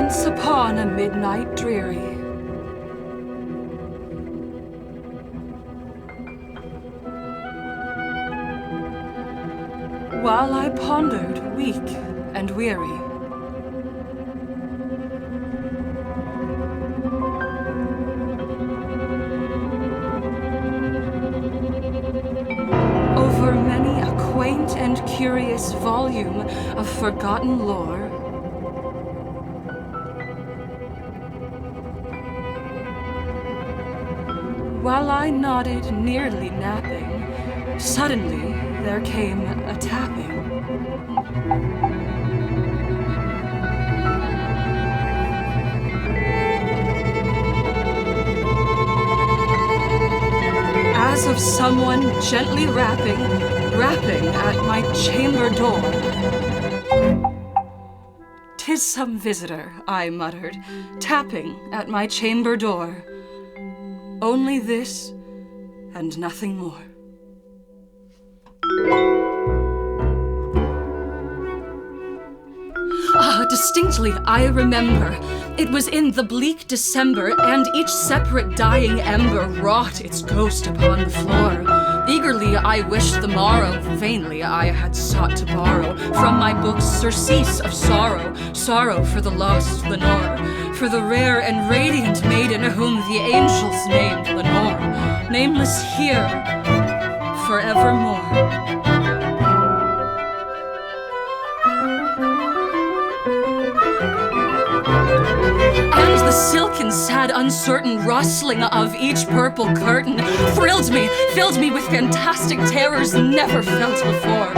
Once upon a midnight dreary, while I pondered, weak and weary, over many a quaint and curious volume of forgotten lore, while I nodded, nearly napping, suddenly there came a tapping. As of someone gently rapping at my chamber door. "'Tis some visitor," I muttered, tapping at my chamber door. Only this and nothing more. Distinctly I remember, it was in the bleak December, and each separate dying ember wrought its ghost upon the floor. Eagerly I wished the morrow, vainly I had sought to borrow from my books surcease of sorrow, sorrow for the lost Lenore, for the rare and radiant maiden whom the angels named Lenore, nameless here forevermore. And the silken, sad, uncertain rustling of each purple curtain thrilled me, filled me with fantastic terrors never felt before.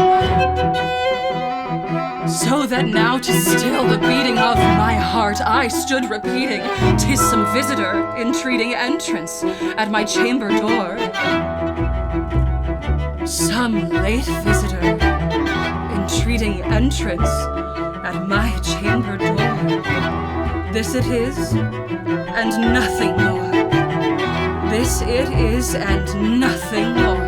So that now to still the beating of my heart I stood repeating, "'Tis some visitor entreating entrance at my chamber door." Some late visitor entreating entrance at my chamber door. This it is, and nothing more. This it is, and nothing more.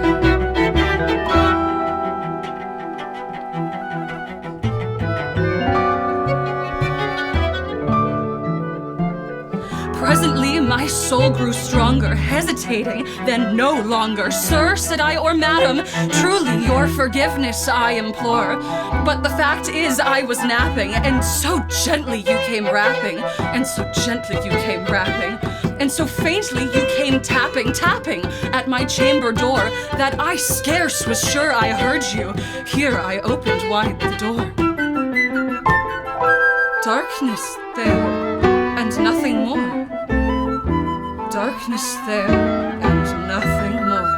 Presently my soul grew stronger, hesitating, then no longer. "Sir," said I, "or madam, truly your forgiveness I implore. But the fact is I was napping, and so gently you came rapping, and so gently you came rapping, and so faintly you came tapping, tapping at my chamber door, that I scarce was sure I heard you. Here I opened wide the door. Darkness there, and nothing more. Darkness there, and nothing more."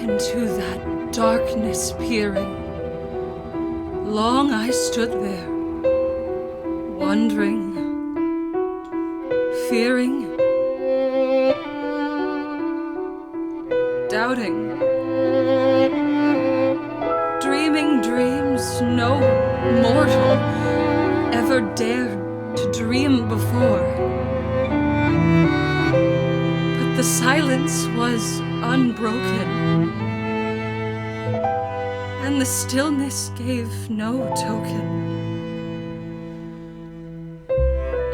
Into that darkness peering, long I stood there, wondering, fearing, doubting, dreaming dreams no mortal ever dared to dream before. But the silence was unbroken, and the stillness gave no token.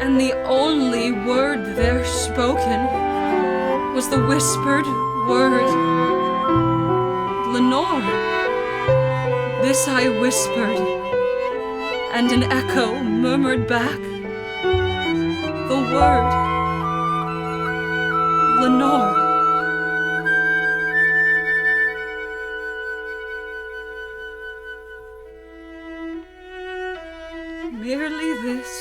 And the only word there spoken was the whispered word, "Lenore." This I whispered, and an echo murmured back the word, "Lenore." Merely this,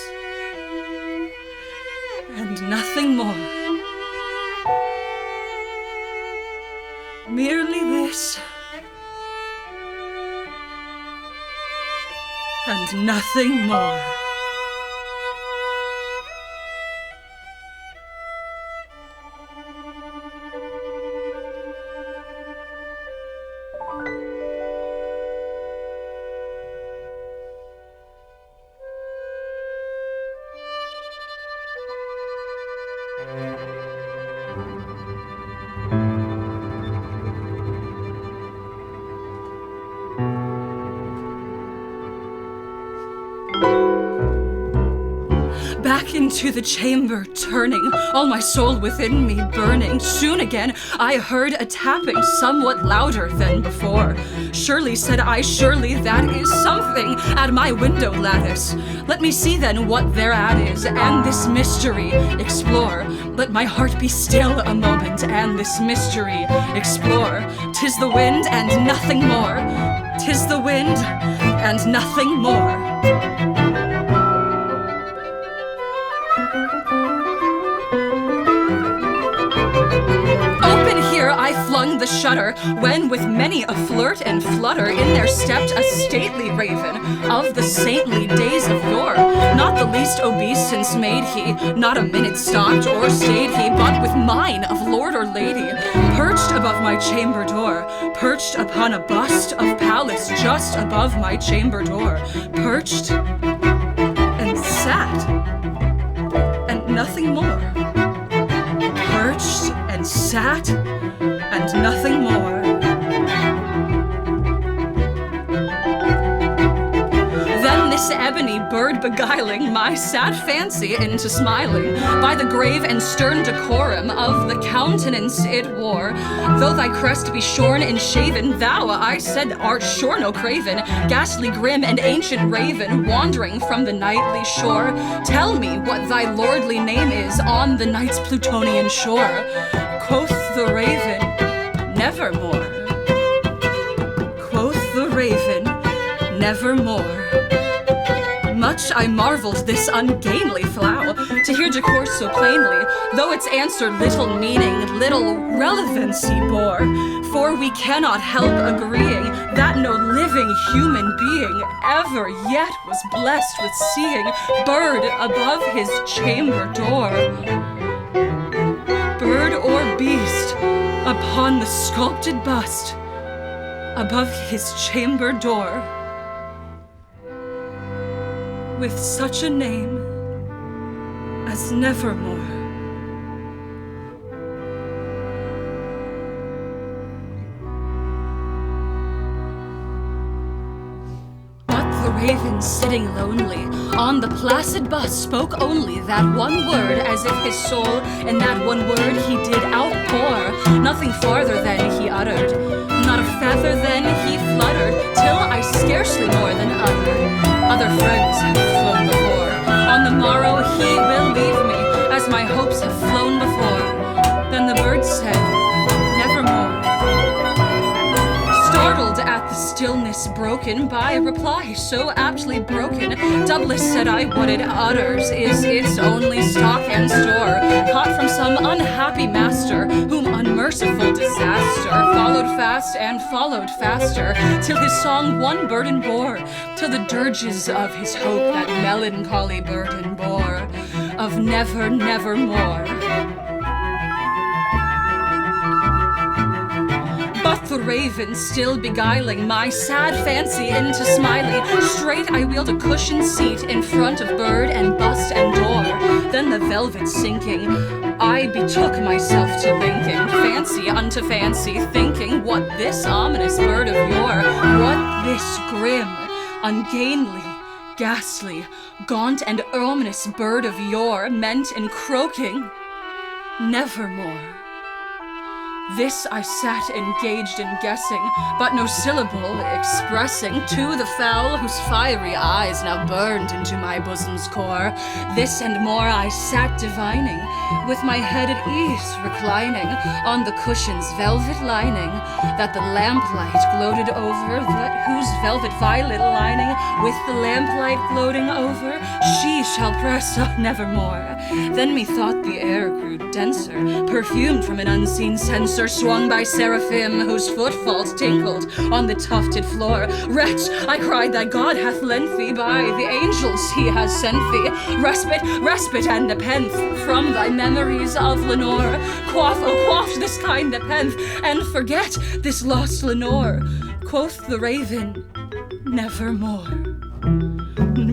and nothing more. Merely this, and nothing more. Back into the chamber turning, all my soul within me burning. Soon again I heard a tapping somewhat louder than before. Surely, said I, surely that is something at my window lattice. Let me see then what thereat is, and this mystery explore. Let my heart be still a moment, and this mystery explore. 'Tis the wind and nothing more. 'Tis the wind and nothing more. I flung the shutter, when with many a flirt and flutter in there stepped a stately raven of the saintly days of yore. Not the least obeisance made he, not a minute stopped or stayed he, but with mine of lord or lady, perched above my chamber door, perched upon a bust of Pallas just above my chamber door, perched and sat, and nothing more. Perched and sat, and nothing more. Then this ebony bird beguiling my sad fancy into smiling, by the grave and stern decorum of the countenance it wore. Though thy crest be shorn and shaven, thou, I said, art sure no craven, ghastly grim and ancient raven, wandering from the nightly shore. Tell me what thy lordly name is on the night's Plutonian shore. Quoth the raven, Nevermore. Quoth the raven, Nevermore. Much I marveled this ungainly flow, to hear discourse so plainly, though its answer little meaning, little relevancy bore. For we cannot help agreeing that no living human being ever yet was blessed with seeing bird above his chamber door. Bird or beast, upon the sculpted bust above his chamber door, with such a name as Nevermore. Raven sitting lonely on the placid bust spoke only that one word, as if his soul in that one word he did outpour. Nothing farther than he uttered, not a feather then he fluttered, till I scarcely more than uttered. Other friends have flown before. On the morrow he will leave me, as my hopes have flown before. Then the bird said, Nevermore. Startled at the stillness broken by a reply so aptly broken, doubtless said I, what it utters is its only stock and store, caught from some unhappy master, whom unmerciful disaster followed fast and followed faster, till his song one burden bore, till the dirges of his hope that melancholy burden bore, of never, nevermore. But the raven still beguiling my sad fancy into smiling, straight I wheeled a cushioned seat in front of bird and bust and door. Then the velvet sinking, I betook myself to thinking, fancy unto fancy, thinking what this ominous bird of yore, what this grim, ungainly, ghastly, gaunt and ominous bird of yore meant in croaking, Nevermore. This I sat engaged in guessing, but no syllable expressing to the fowl whose fiery eyes now burned into my bosom's core. This and more I sat divining, with my head at ease reclining on the cushion's velvet lining, that the lamplight gloated over, whose velvet violet lining, with the lamplight gloating over, she shall press nevermore. Then methought the air grew denser, perfumed from an unseen censer, censer swung by seraphim, whose footfalls tinkled on the tufted floor. Wretch, I cried, thy God hath lent thee, by the angels he has sent thee, respite and nepenthe from thy memories of Lenore. Quaff, oh quaff this kind nepenthe, and forget this lost Lenore. Quoth the raven, nevermore.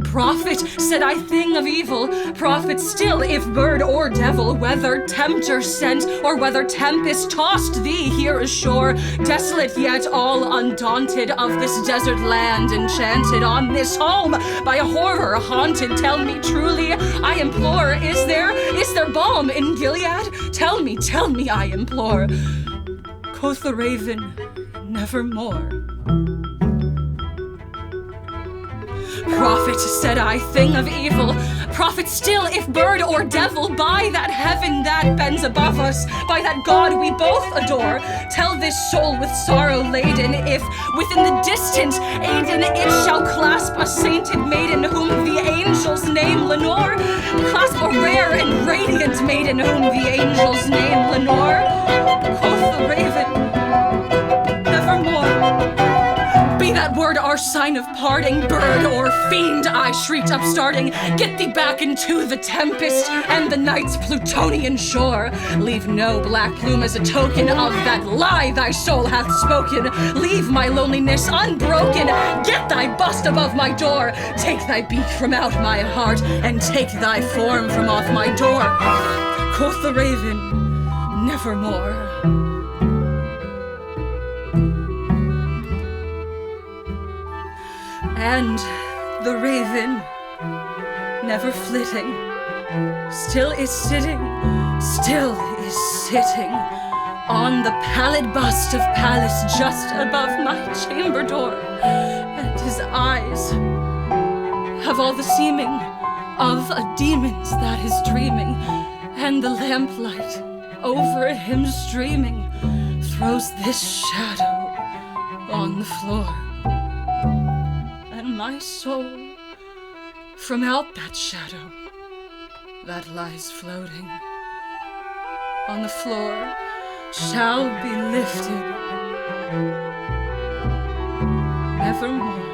Prophet, said I, thing of evil, prophet still, if bird or devil, whether tempter sent or whether tempest tossed thee here ashore, desolate yet all undaunted of this desert land, enchanted on this home by a horror haunted. Tell me truly, I implore, is there balm in Gilead? Tell me, I implore. Quoth the raven, nevermore. Prophet, said I, thing of evil, prophet still, if bird or devil, by that heaven that bends above us, by that God we both adore, tell this soul with sorrow laden, if within the distant Aden it shall clasp a sainted maiden whom the angels name Lenore, clasp a rare and radiant maiden whom the angels name Lenore. Quoth the raven, nevermore. Be that word our sign of parting, bird or fiend, I shrieked upstarting. Get thee back into the tempest and the night's Plutonian shore. Leave no black plume as a token of that lie thy soul hath spoken. Leave my loneliness unbroken. Get thy bust above my door. Take thy beak from out my heart, and take thy form from off my door. Quoth the raven, nevermore. And the raven, never flitting, still is sitting on the pallid bust of Pallas just above my chamber door, and his eyes have all the seeming of a demon's that is dreaming, and the lamplight over him streaming throws this shadow on the floor. My soul, from out that shadow that lies floating on the floor, shall be lifted nevermore.